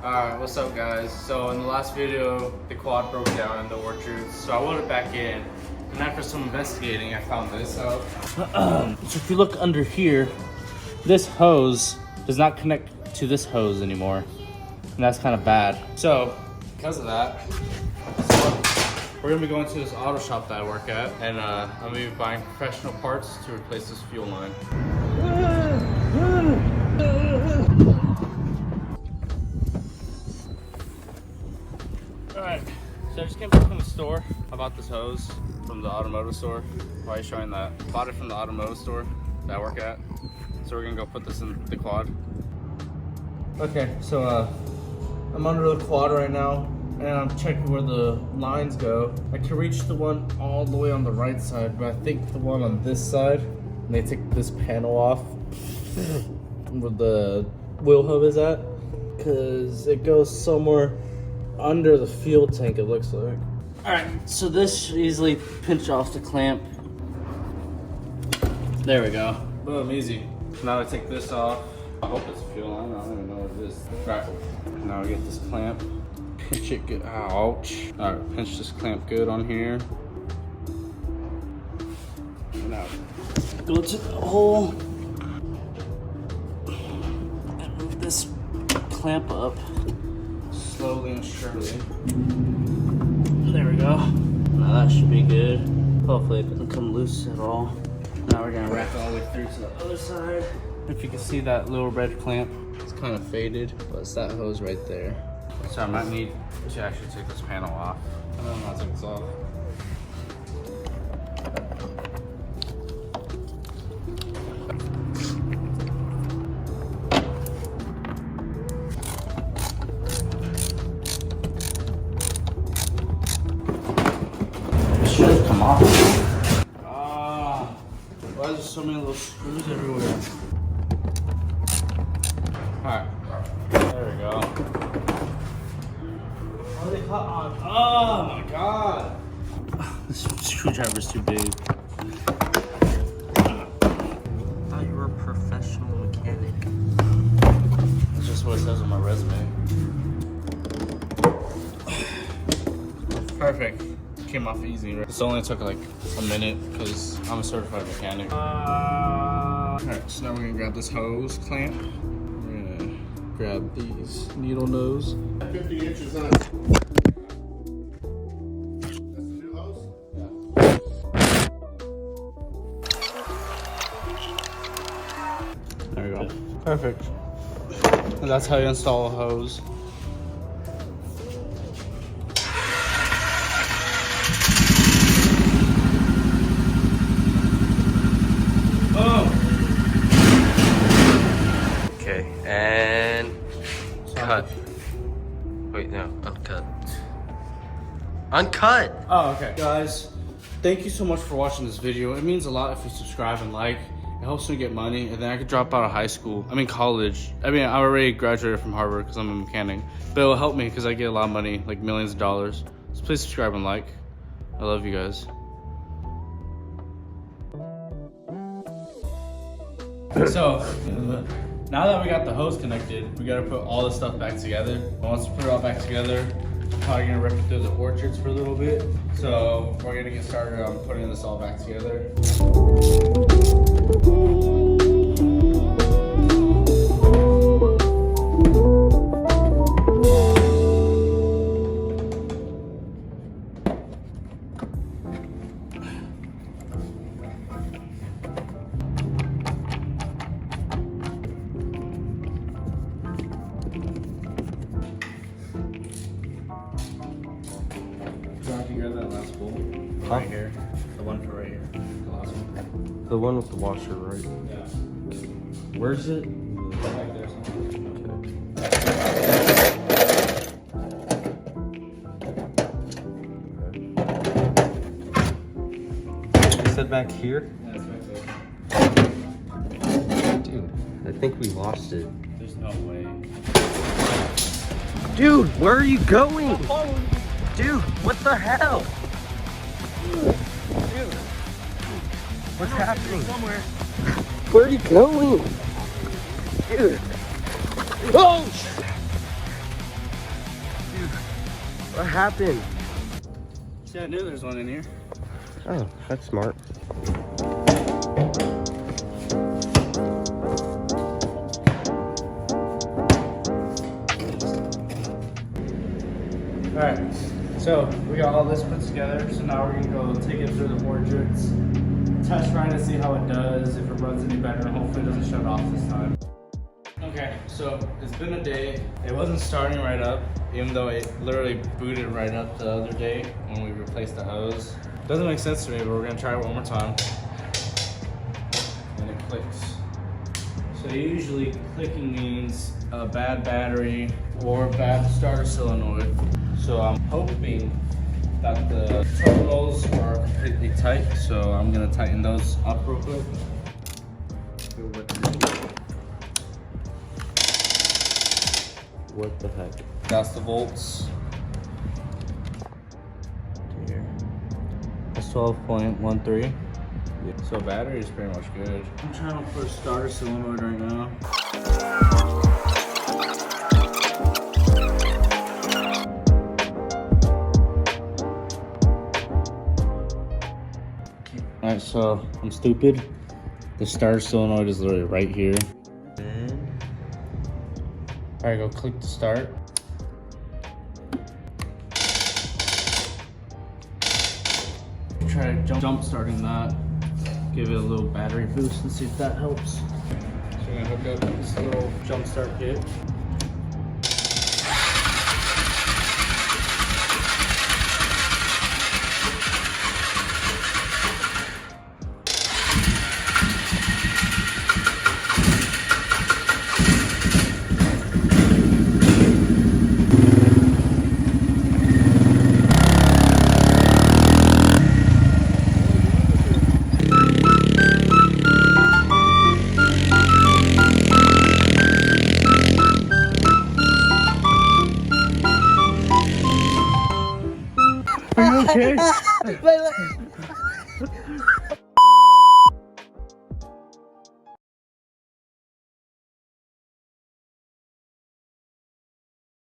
Alright, what's up guys? So in the last video, the quad broke down in the orchard, so I went back in, and after some investigating, I found this out. So if you look under here, this hose does not connect to this hose anymore, and that's kind of bad. So because of that, we're gonna be going to this auto shop that I work at, and I'm gonna be buying professional parts to replace this fuel line. Alright, so I just came back from the store. I bought this hose from the automotive store. Why are you showing that? Bought it from the automotive store that I work at. So we're gonna go put this in the quad. Okay, so I'm under the quad right now, and I'm checking where the lines go. I can reach the one all the way on the right side, but I think the one on this side, and they take this panel off where the wheel hub is at, because it goes somewhere under the fuel tank, it looks like. All right, so this should easily pinch off the clamp. There we go. Boom, easy. Now I take this off. I hope it's a fuel line, I don't even know what it is. Right, now we get this clamp. Pinch it good, ouch. All right, pinch this clamp good on here. Now, go to the hole. And move this clamp up. Slowly and surely. There we go. Now that should be good. Hopefully it doesn't come loose at all. Now we're gonna wrap it all the way through to the other side. If you can see that little red clamp, it's kind of faded, but it's that hose right there. So I might need to actually take this panel off. I don't know how to take this off. Should come off. Ah, why is there so many little screws everywhere? Alright, there we go. How are they cut on? Oh my god! This screwdriver's too big. I thought you were a professional mechanic. That's just what it says on my resume. Perfect. Came off easy, right? This only took like a minute because I'm a certified mechanic. Alright, so now we're gonna grab this hose clamp. We're gonna grab these needle nose. 50 inches on. That's the new hose? Yeah. There we go. Perfect. And that's how you install a hose. Okay, and cut. Wait, no, uncut. Uncut! Oh, okay. Guys, thank you so much for watching this video. It means a lot if you subscribe and like. It helps me get money, and then I could drop out of college. I mean, I already graduated from Harvard because I'm a mechanic, but it'll help me because I get a lot of money, like millions of dollars. So please subscribe and like. I love you guys. So, now that we got the hose connected, we gotta put all this stuff back together. And once we put it all back together, we're probably gonna rip it through the orchards for a little bit. So, we're gonna get started on putting this all back together. That last bolt right here, the one for right here, the last one. The one with the washer, right? Yeah. Where's it? Back there somewhere. You said back here? Yeah, it's right there. Dude, I think we lost it. There's no way. Dude, where are you going? Dude, what the hell? Dude, what's happening? Somewhere. Where are you going? Dude. Oh! What happened? See, I knew there was one in here. Oh, that's smart. Alright, so we got all this put together. So now we're gonna go take it through the portraits, test ride to see how it does, if it runs any better, and hopefully it doesn't shut off this time. Okay, so it's been a day. It wasn't starting right up, even though it literally booted right up the other day when we replaced the hose. Doesn't make sense to me, but we're gonna try it one more time. And it clicks. So usually clicking means a bad battery or a bad starter solenoid. So I'm hoping that the terminals are completely tight. So I'm gonna tighten those up real quick. What the heck? That's the volts. Here. That's 12.13. So battery is pretty much good. I'm trying to put a starter solenoid right now. Alright, so I'm stupid. The starter solenoid is literally right here. Alright, go click to start. Try jump starting that. Give it a little battery boost and see if that helps. So we're gonna hook up this little jump start kit. Are you okay?